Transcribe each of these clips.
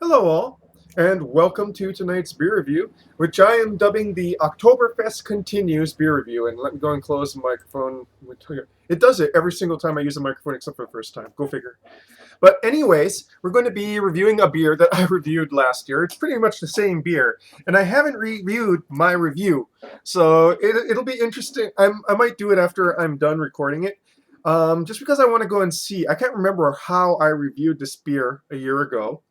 Hello, all, and welcome to tonight's beer review, which I am dubbing the Oktoberfest Continues beer review. And let me go and close the microphone. It does it every single time I use a microphone, except for the first time. Go figure. But, anyways, we're going to be reviewing a beer that I reviewed last year. It's pretty much the same beer, and I haven't reviewed my review, so it'll be interesting. I might do it after I'm done recording it. Just because I want to go and see. I can't remember how I reviewed this beer a year ago.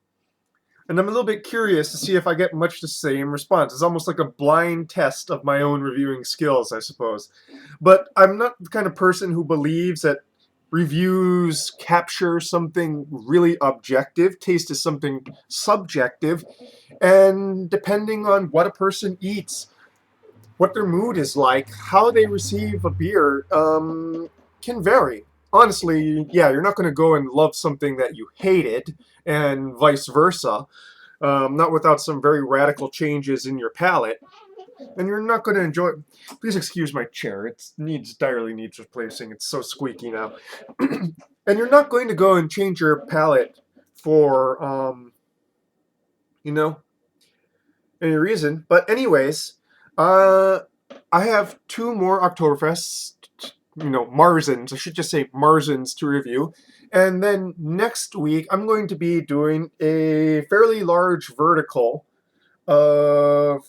And I'm a little bit curious to see if I get much the same response. It's almost like a blind test of my own reviewing skills, I suppose. But I'm not the kind of person who believes that reviews capture something really objective. Taste is something subjective. And depending on what a person eats, what their mood is like, how they receive a beer, can vary. Honestly, yeah, you're not going to go and love something that you hated, and vice versa. Not without some very radical changes in your palate, and you're not going to enjoy. Please excuse my chair; it direly needs replacing. It's so squeaky now, and you're not going to go and change your palate for you know any reason. But anyways, uh, I have two more Oktoberfest, Marzens. I should just say Marzens to review. And then next week, I'm going to be doing a fairly large vertical of,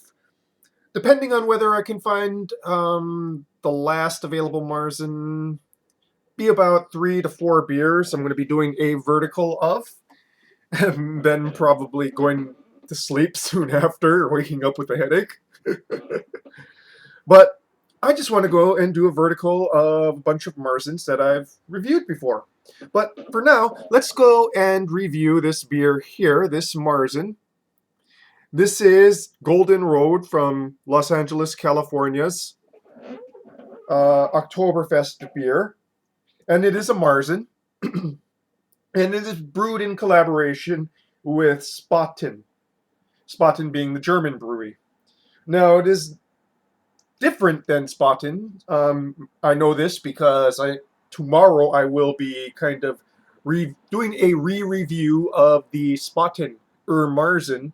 depending on whether I can find the last available Marzen, be about 3 to 4 beers. I'm going to be doing a vertical of, and then probably going to sleep soon after, waking up with a headache. But I just want to go and do a vertical of a bunch of Marzens that I've reviewed before. But for now, let's go and review this beer here, this Marzen. This is Golden Road from Los Angeles, California's Oktoberfest beer. And it is a Marzen. And it is brewed in collaboration with Spaten. Spaten being the German brewery. Now, it is different than Spaten. I know this because tomorrow I will be kind of doing a re-review of the Spaten Marzen,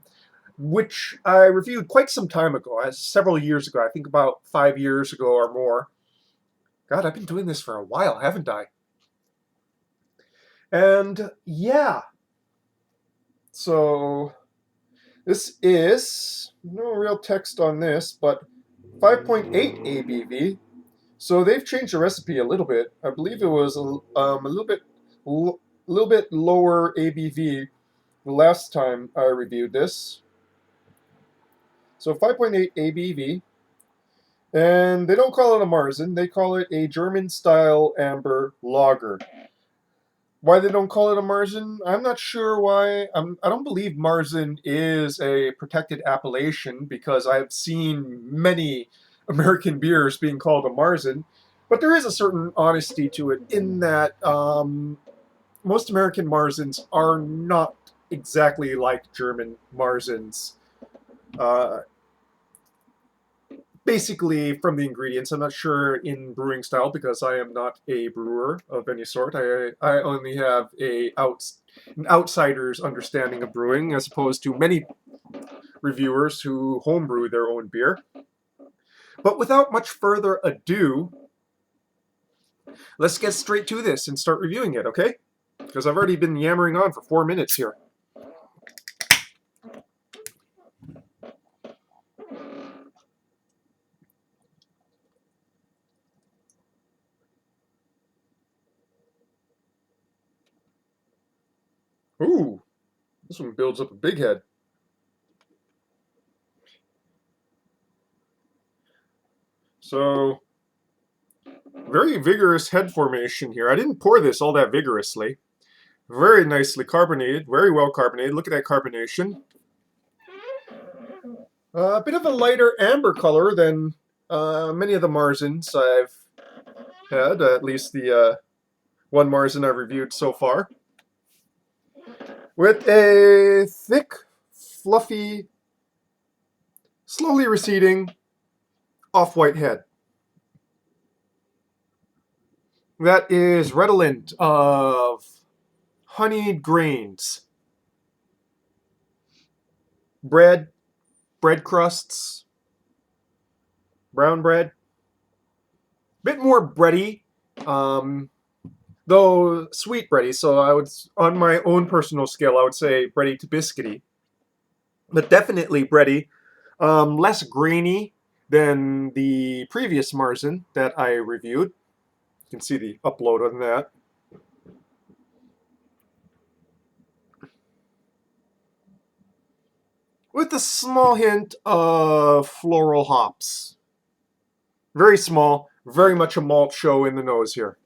which I reviewed quite some time ago, several years ago. I think about 5 years ago or more. God, I've been doing this for a while, haven't I? And yeah, so this is no real text on this, but 5.8 ABV. So they've changed the recipe a little bit. I believe it was a little bit lower ABV the last time I reviewed this. So 5.8 ABV, and they don't call it a Marzen. They call it a German-style amber lager. Why they don't call it a Marzen, I'm not sure why. I don't believe Marzen is a protected appellation because I've seen many American beers being called a Marzen. But there is a certain honesty to it in that most American Marzens are not exactly like German Marzens. Uh, Basically, from the ingredients, I'm not sure in brewing style because I am not a brewer of any sort. I only have an outsider's understanding of brewing as opposed to many reviewers who homebrew their own beer. But without much further ado, let's get straight to this and start reviewing it, okay? Because I've already been yammering on for 4 minutes here. Ooh, this one builds up a big head. So, very vigorous head formation here. I didn't pour this all that vigorously. Very nicely carbonated, very well carbonated. Look at that carbonation. A bit of a lighter amber color than many of the Marzens I've had, at least the one Marzen I've reviewed so far. With a thick, fluffy, slowly receding off-white head. That is redolent of honeyed grains. bread crusts, brown bread. Bit more bready, um, though sweet bready. So I would, on my own personal scale, I would say bready to biscuity, but definitely bready. Less grainy than the previous Marzen that I reviewed. You can see the upload on that. With a small hint of floral hops. Very small, very much a malt show in the nose here.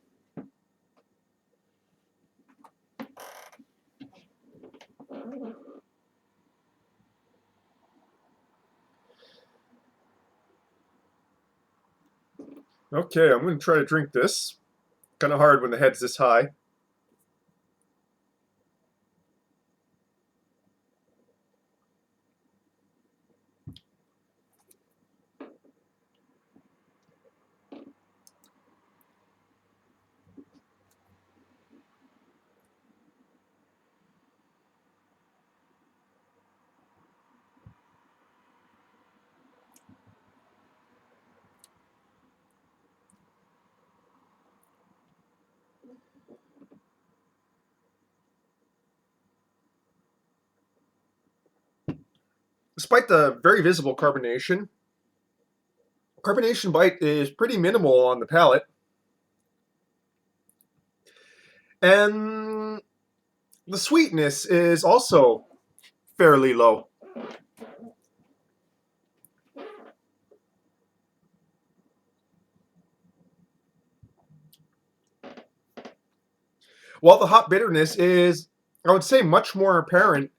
Okay, I'm going to try to drink this. Kind of hard when the head's this high. Despite the very visible carbonation bite is pretty minimal on the palate. And the sweetness is also fairly low. While the hop bitterness is, I would say, much more apparent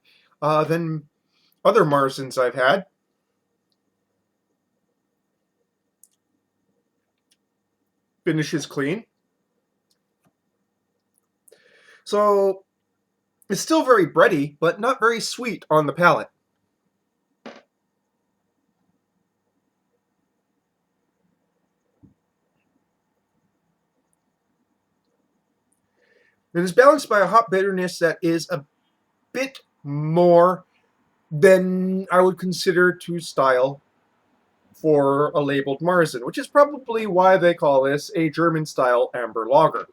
than other Marzens I've had. Finish is clean. So it's still very bready, but not very sweet on the palate. It is balanced by a hop bitterness that is a bit more than I would consider to style for a labeled Marzen, which is probably why they call this a German-style amber lager.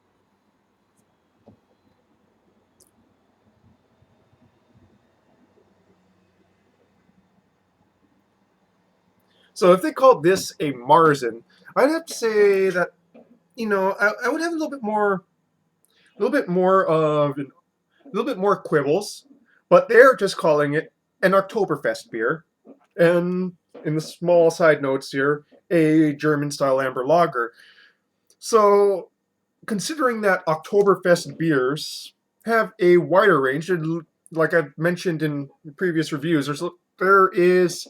So if they called this a Marzen, I'd have to say that I would have a little bit more quibbles, but they're just calling it an Oktoberfest beer, and in the small side notes here, a German-style amber lager. So considering that Oktoberfest beers have a wider range, and like I've mentioned in previous reviews, there is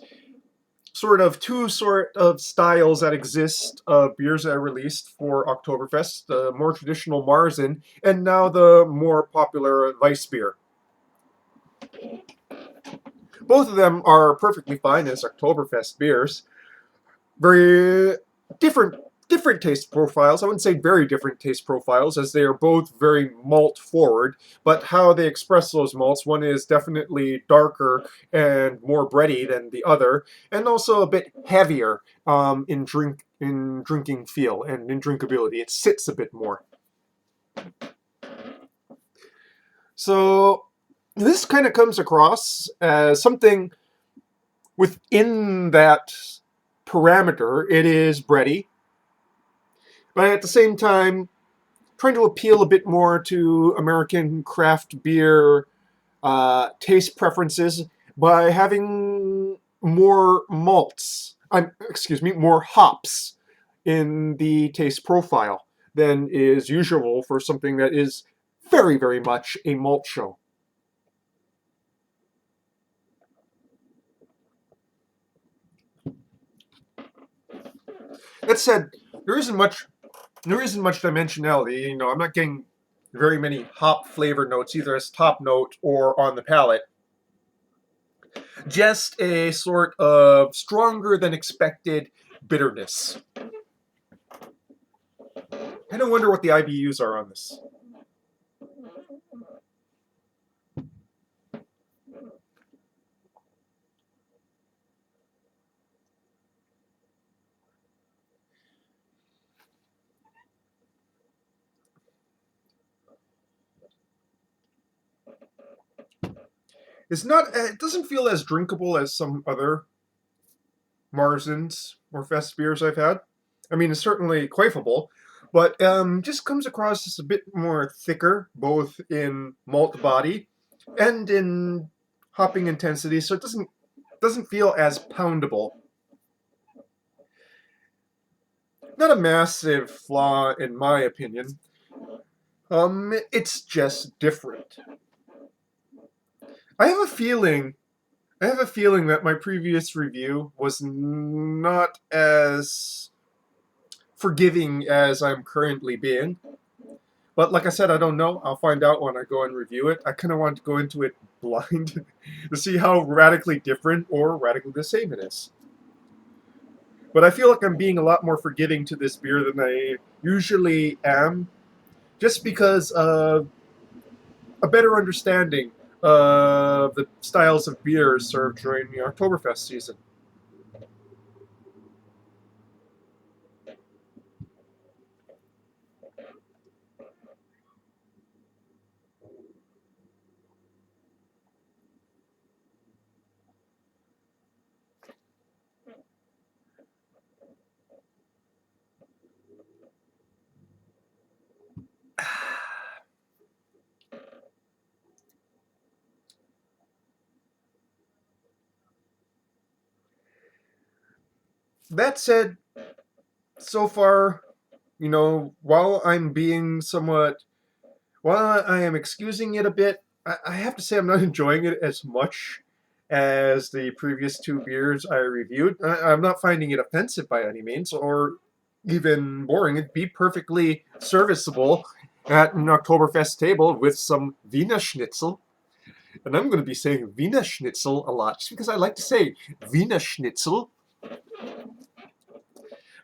sort of two sort of styles that exist of beers that are released for Oktoberfest: the more traditional Marzen, and now the more popular Weiss beer. Both of them are perfectly fine as Oktoberfest beers. Very different taste profiles. I wouldn't say very different taste profiles, as they are both very malt forward, but how they express those malts, one is definitely darker and more bready than the other, and also a bit heavier in drinking feel and in drinkability. It sits a bit more. So this kind of comes across as something within that parameter. It is bready, but at the same time, trying to appeal a bit more to American craft beer taste preferences by having more malts, more hops in the taste profile than is usual for something that is very, very much a malt show. That said, there isn't much dimensionality. I'm not getting very many hop flavor notes either as top note or on the palate. Just a sort of stronger than expected bitterness. I don't wonder what the IBUs are on this. It's not. It doesn't feel as drinkable as some other Marzens or Fest beers I've had. I mean, it's certainly quaffable, but just comes across as a bit more thicker, both in malt body and in hopping intensity. So it doesn't feel as poundable. Not a massive flaw in my opinion. It's just different. I have a feeling I have a feeling that my previous review was not as forgiving as I'm currently being. But like I said, I don't know. I'll find out when I go and review it. I kind of want to go into it blind to see how radically different or radically the same it is. But I feel like I'm being a lot more forgiving to this beer than I usually am, just because of a better understanding of the styles of beer served during the Oktoberfest season. That said, so far, while I'm being while I am excusing it a bit, I have to say I'm not enjoying it as much as the previous two beers I reviewed. I'm not finding it offensive by any means, or even boring. It'd be perfectly serviceable at an Oktoberfest table with some Wiener Schnitzel. And I'm going to be saying Wiener Schnitzel a lot, just because I like to say Wiener Schnitzel.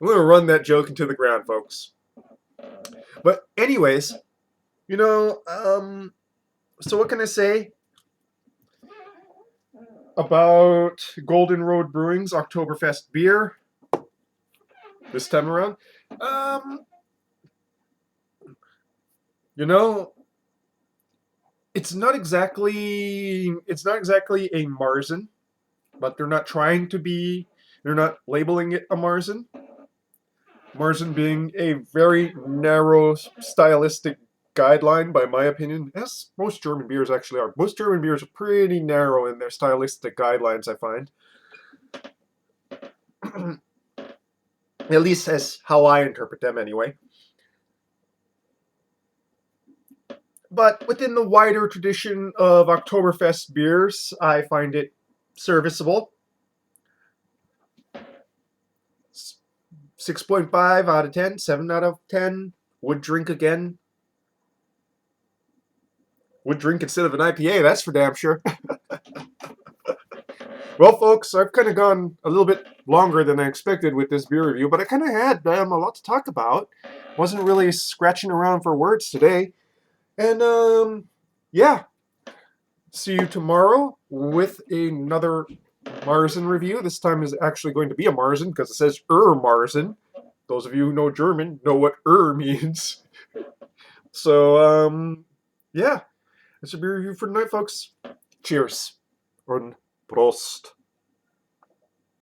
I'm going to run that joke into the ground, folks. But anyways, so what can I say about Golden Road Brewing's Oktoberfest beer this time around? Um, you know, it's not exactly a Marzen, but they're not trying to be. They're not labeling it a Marzen. Marzen being a very narrow stylistic guideline, by my opinion, as most German beers actually are. Most German beers are pretty narrow in their stylistic guidelines, I find. At least as how I interpret them, anyway. But within the wider tradition of Oktoberfest beers, I find it serviceable. 6.5 out of 10, 7 out of 10. Would drink again. Would drink instead of an IPA, that's for damn sure. Well, folks, I've kind of gone a little bit longer than I expected with this beer review, but I kind of had a lot to talk about. Wasn't really scratching around for words today. And, yeah. See you tomorrow with another Marzen review. This time is actually going to be a Marzen because it says Marzen. Those of you who know German know what means. So, yeah. That's a beer review for tonight, folks. Cheers. Und Prost.